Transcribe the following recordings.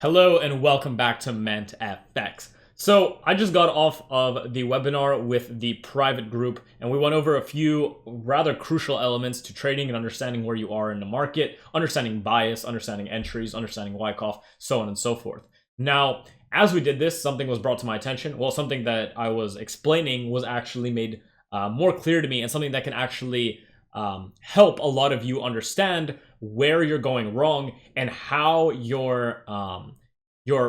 Hello and welcome back to mentfx. So I just got off of the webinar with the private group and we went over a few rather crucial elements to trading and understanding where you are in the market, understanding bias, understanding entries, understanding Wyckoff, so on and so forth. Now, as we did this, something was brought to my attention. Well, something that I was explaining was actually made more clear to me, and something that can actually help a lot of you understand where you're going wrong and how your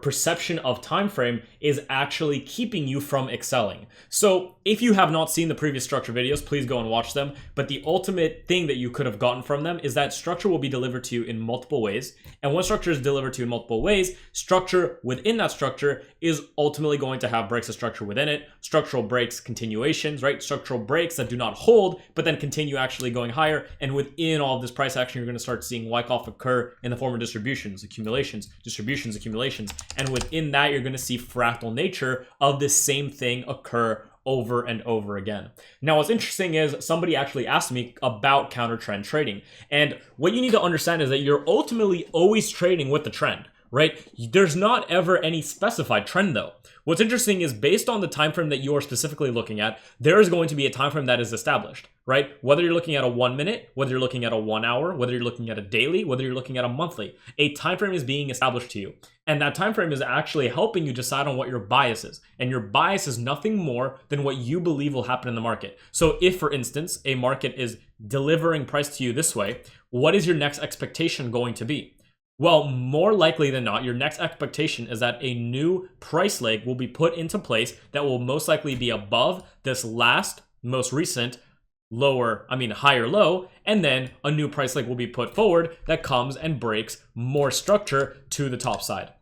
perception of time frame is actually keeping you from excelling. So if you have not seen the previous structure videos, please go and watch them. But the ultimate thing that you could have gotten from them is that structure will be delivered to you in multiple ways. And when structure is delivered to you in multiple ways, structure within that structure is ultimately going to have breaks of structure within it, structural breaks, continuations, right? Structural breaks that do not hold, but then continue actually going higher. And within all of this price action, you're going to start seeing Wyckoff occur in the form of distributions, accumulations, distributions, accumulations. And within that, you're going to see fractal nature of this same thing occur over and over again. Now, what's interesting is somebody actually asked me about counter trend trading. And what you need to understand is that you're ultimately always trading with the trend, right? There's not ever any specified trend though. What's interesting is based on the time frame that you are specifically looking at, there is going to be a time frame that is established, right? Whether you're looking at a 1 minute, whether you're looking at a 1 hour, whether you're looking at a daily, whether you're looking at a monthly, a time frame is being established to you. And that time frame is actually helping you decide on what your bias is. And your bias is nothing more than what you believe will happen in the market. So if, for instance, a market is delivering price to you this way, what is your next expectation going to be? Well, more likely than not, your next expectation is that a new price leg will be put into place that will most likely be above this last, most recent higher low, and then a new price leg will be put forward that comes and breaks more structure to the top side.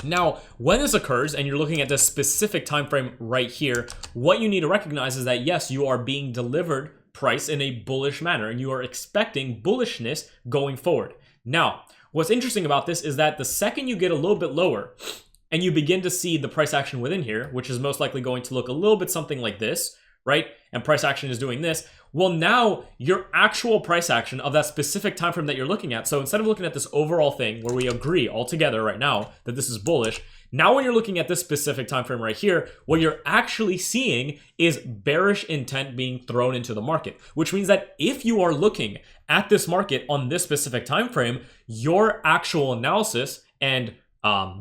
Now, when this occurs and you're looking at this specific time frame right here, what you need to recognize is that yes, you are being delivered price in a bullish manner and you are expecting bullishness going forward. Now, what's interesting about this is that the second you get a little bit lower and you begin to see the price action within here, which is most likely going to look a little bit something like this, right? And price action is doing this. Well, now your actual price action of that specific time frame that you're looking at. So instead of looking at this overall thing where we agree all together right now that this is bullish, now when you're looking at this specific time frame right here, what you're actually seeing is bearish intent being thrown into the market, which means that if you are looking at this market on this specific time frame, your actual analysis and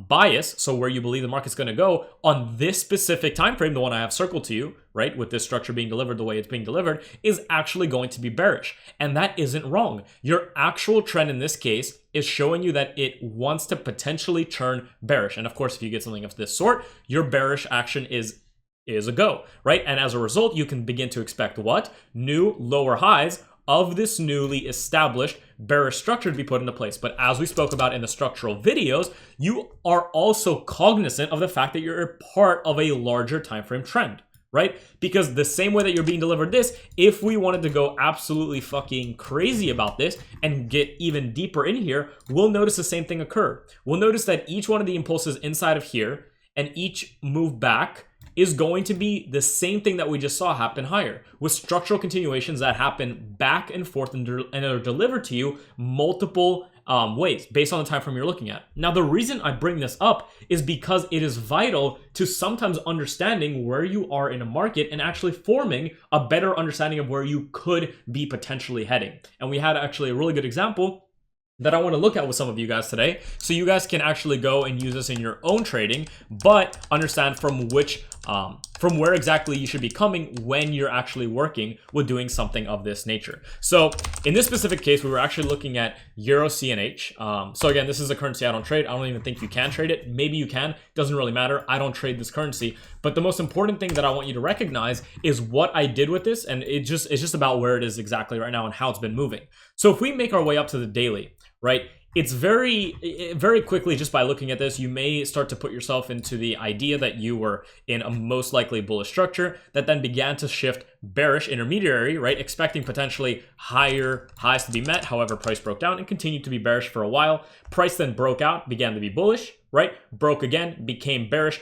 bias, so where you believe the market's going to go on this specific time frame, the one I have circled to you, right, with this structure being delivered the way it's being delivered, is actually going to be bearish. And that isn't wrong. Your actual trend in this case is showing you that it wants to potentially turn bearish. And of course, if you get something of this sort, your bearish action is a go, right? And as a result, you can begin to expect what? New lower highs of this newly established bearish structure to be put into place. But as we spoke about in the structural videos, you are also cognizant of the fact that you're a part of a larger time frame trend, right? Because the same way that you're being delivered this, if we wanted to go absolutely fucking crazy about this and get even deeper in here, we'll notice the same thing occur. We'll notice that each one of the impulses inside of here and each move back is going to be the same thing that we just saw happen higher, with structural continuations that happen back and forth and are delivered to you multiple ways based on the time frame you're looking at. Now, the reason I bring this up is because it is vital to sometimes understanding where you are in a market and actually forming a better understanding of where you could be potentially heading. And we had actually a really good example that I want to look at with some of you guys today, so you guys can actually go and use this in your own trading, but understand from where exactly you should be coming when you're actually working with doing something of this nature. So in this specific case, we were actually looking at Euro CNH. So again, this is a currency I don't trade. I don't even think you can trade it. Maybe you can, doesn't really matter. I don't trade this currency, but the most important thing that I want you to recognize is what I did with this, and it's just about where it is exactly right now and how it's been moving. So if we make our way up to the daily, right, it's very quickly, just by looking at this, you may start to put yourself into the idea that you were in a most likely bullish structure that then began to shift bearish intermediary, right, expecting potentially higher highs to be met. However, price broke down and continued to be bearish for a while. Price then broke out, began to be bullish, right, broke again, became bearish,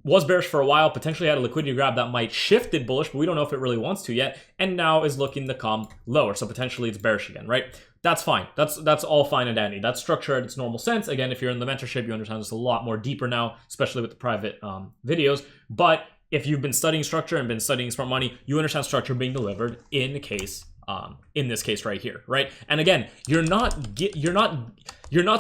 was bearish for a while, potentially had a liquidity grab that might shifted bullish, but we don't know if it really wants to yet, and now is looking to come lower. So potentially it's bearish again, right? That's fine. That's all fine and dandy. That's structure in its normal sense. Again, if you're in the mentorship, you understand this a lot more deeper now, especially with the private videos. But if you've been studying structure and been studying smart money, you understand structure being delivered in the case, in this case right here, right? And again, you're not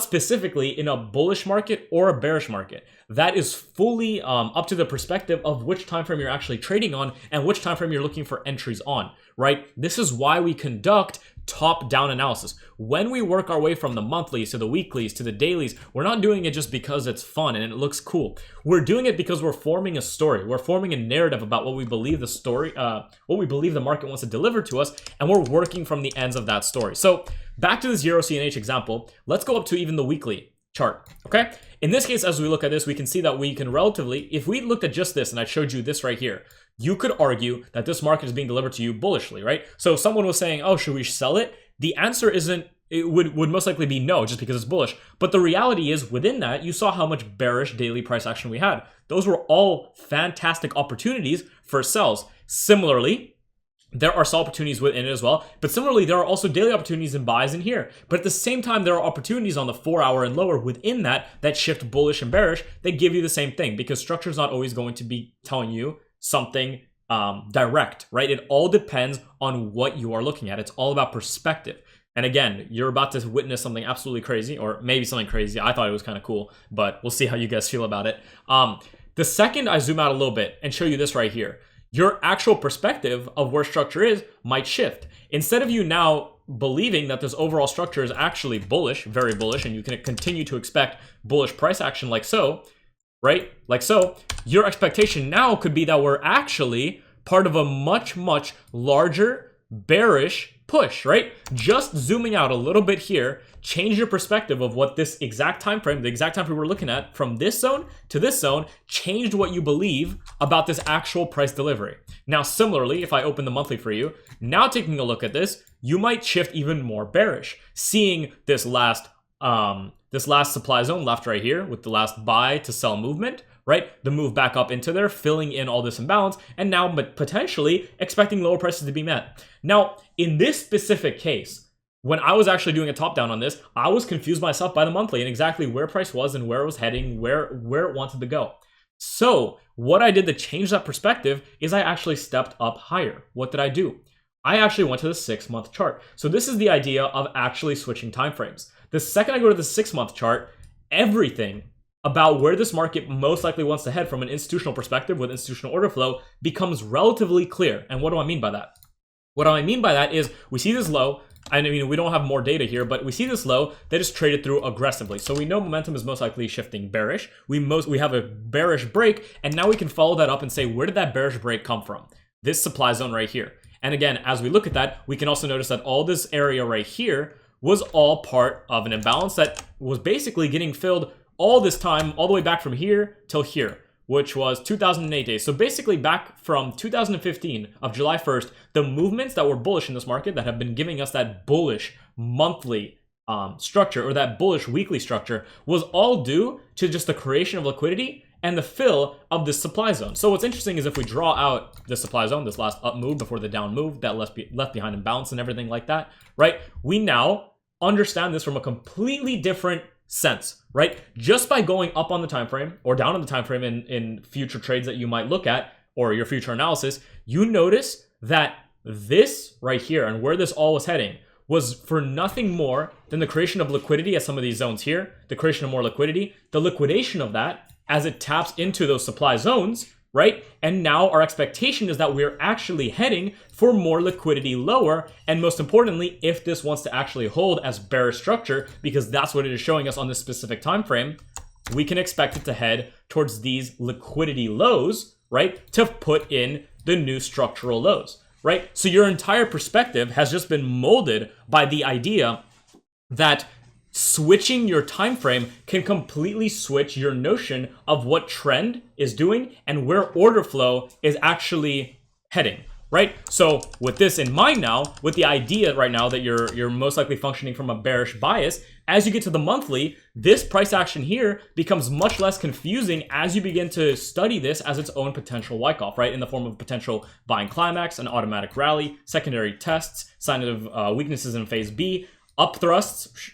specifically in a bullish market or a bearish market. That is fully up to the perspective of which time frame you're actually trading on and which time frame you're looking for entries on, right? This is why we conduct top-down analysis. When we work our way from the monthlies to the weeklies to the dailies, we're not doing it just because it's fun and it looks cool. We're doing it because we're forming a story. We're forming a narrative about what we believe the story, what we believe the market wants to deliver to us, and we're working from the ends of that story. So back to this Euro CNH example, let's go up to even the weekly chart, okay? In this case, as we look at this, we can see that we can relatively, if we looked at just this and I showed you this right here, you could argue that this market is being delivered to you bullishly, right? So if someone was saying, oh, should we sell it? The answer isn't, it would most likely be no, just because it's bullish. But the reality is within that, you saw how much bearish daily price action we had. Those were all fantastic opportunities for sells. Similarly, there are sell opportunities within it as well. But similarly, there are also daily opportunities and buys in here. But at the same time, there are opportunities on the 4-hour and lower within that shift bullish and bearish that give you the same thing, because structure is not always going to be telling you something direct, right? It all depends on what you are looking at. It's all about perspective. And again, you're about to witness something absolutely crazy, or maybe something crazy. I thought it was kind of cool, but we'll see how you guys feel about it. The second I zoom out a little bit and show you this right here, your actual perspective of where structure is might shift. Instead of you now believing that this overall structure is actually bullish, very bullish, and you can continue to expect bullish price action like so, right? Like so, your expectation now could be that we're actually part of a much, much larger bearish push, right? Just zooming out a little bit here, change your perspective of what this exact time frame, the exact time frame we're looking at from this zone to this zone, changed what you believe about this actual price delivery. Now, similarly, if I open the monthly for you, now taking a look at this, you might shift even more bearish, seeing this last supply zone left right here with the last buy to sell movement, right? The move back up into there, filling in all this imbalance, and now potentially expecting lower prices to be met. Now, in this specific case, when I was actually doing a top down on this, I was confused myself by the monthly and exactly where price was and where it was heading, where it wanted to go. So what I did to change that perspective is I actually stepped up higher. What did I do? I actually went to the 6-month chart. So this is the idea of actually switching timeframes. The second I go to the 6-month chart, everything about where this market most likely wants to head from an institutional perspective with institutional order flow becomes relatively clear. And what do I mean by that? What I mean by that is we see this low. I mean, we don't have more data here, but we see this low that is traded through aggressively. So we know momentum is most likely shifting bearish. We have a bearish break, and now we can follow that up and say, where did that bearish break come from? This supply zone right here. And again, as we look at that, we can also notice that all this area right here was all part of an imbalance that was basically getting filled all this time, all the way back from here till here, which was 2008 days. So basically back from 2015 of July 1st, the movements that were bullish in this market that have been giving us that bullish monthly structure or that bullish weekly structure was all due to just the creation of liquidity and the fill of this supply zone. So what's interesting is if we draw out the supply zone, this last up move before the down move that left behind imbalance and everything like that, right? We now understand this from a completely different sense, right? Just by going up on the time frame or down on the time frame in future trades that you might look at or your future analysis, you notice that this right here and where this all was heading was for nothing more than the creation of liquidity at some of these zones here, the creation of more liquidity, the liquidation of that as it taps into those supply zones, right? And now our expectation is that we're actually heading for more liquidity lower. And most importantly, if this wants to actually hold as bearish structure, because that's what it is showing us on this specific time frame, we can expect it to head towards these liquidity lows, right? To put in the new structural lows, right? So your entire perspective has just been molded by the idea that switching your time frame can completely switch your notion of what trend is doing and where order flow is actually heading, right? So with this in mind now, with the idea right now that you're most likely functioning from a bearish bias, as you get to the monthly, this price action here becomes much less confusing as you begin to study this as its own potential Wyckoff, right? In the form of potential buying climax, an automatic rally, secondary tests, sign of weaknesses in phase B, up thrusts,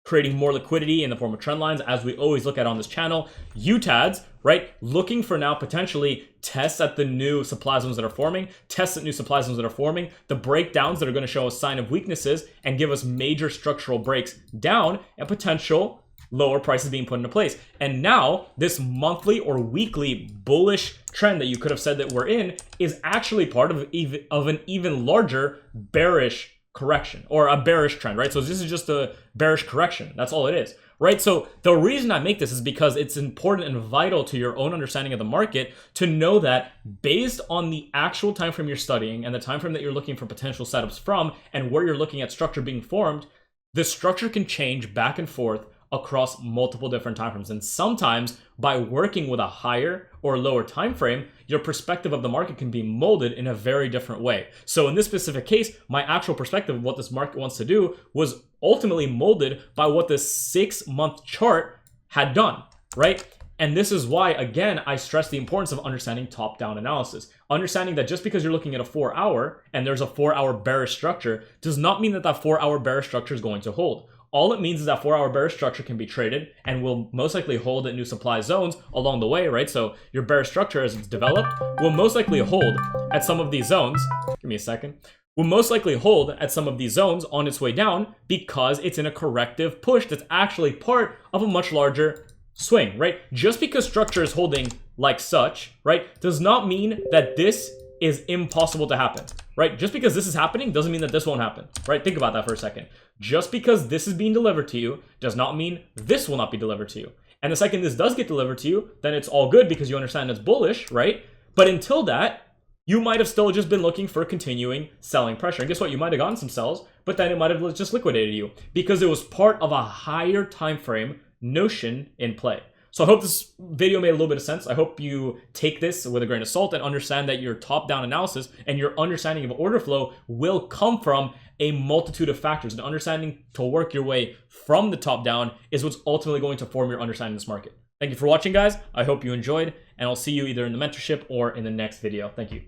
creating more liquidity in the form of trend lines, as we always look at on this channel. UTADs, right? Looking for now potentially tests at the new supply zones that are forming, tests at new supply zones that are forming, the breakdowns that are going to show a sign of weaknesses and give us major structural breaks down and potential lower prices being put into place. And now this monthly or weekly bullish trend that you could have said that we're in is actually part of an even larger bearish correction, or a bearish trend, right? So this is just a bearish correction. That's all it is, right? So the reason I make this is because it's important and vital to your own understanding of the market to know that based on the actual time frame you're studying and the time frame that you're looking for potential setups from and where you're looking at structure being formed, the structure can change back and forth across multiple different time frames. And sometimes by working with a higher or lower time frame, your perspective of the market can be molded in a very different way. So in this specific case, my actual perspective of what this market wants to do was ultimately molded by what the 6-month chart had done, right? And this is why, again, I stress the importance of understanding top-down analysis. Understanding that just because you're looking at a 4-hour and there's a 4-hour bearish structure does not mean that that 4-hour bearish structure is going to hold. All it means is that 4-hour bearish structure can be traded and will most likely hold at new supply zones along the way, right? So your bearish structure, as it's developed, will most likely hold at some of these zones. Give me a second. Will most likely hold at some of these zones on its way down because it's in a corrective push that's actually part of a much larger swing, right? Just because structure is holding like such, right, does not mean that this is impossible to happen, right? Just because this is happening doesn't mean that this won't happen, right? Think about that for a second. Just because this is being delivered to you does not mean this will not be delivered to you. And the second this does get delivered to you, then it's all good because you understand it's bullish, right? But until that, you might have still just been looking for continuing selling pressure. And guess what? You might have gotten some sells, but then it might have just liquidated you because it was part of a higher time frame notion in play. So I hope this video made a little bit of sense. I hope you take this with a grain of salt and understand that your top-down analysis and your understanding of order flow will come from a multitude of factors. And understanding to work your way from the top down is what's ultimately going to form your understanding of this market. Thank you for watching, guys. I hope you enjoyed, and I'll see you either in the mentorship or in the next video. Thank you.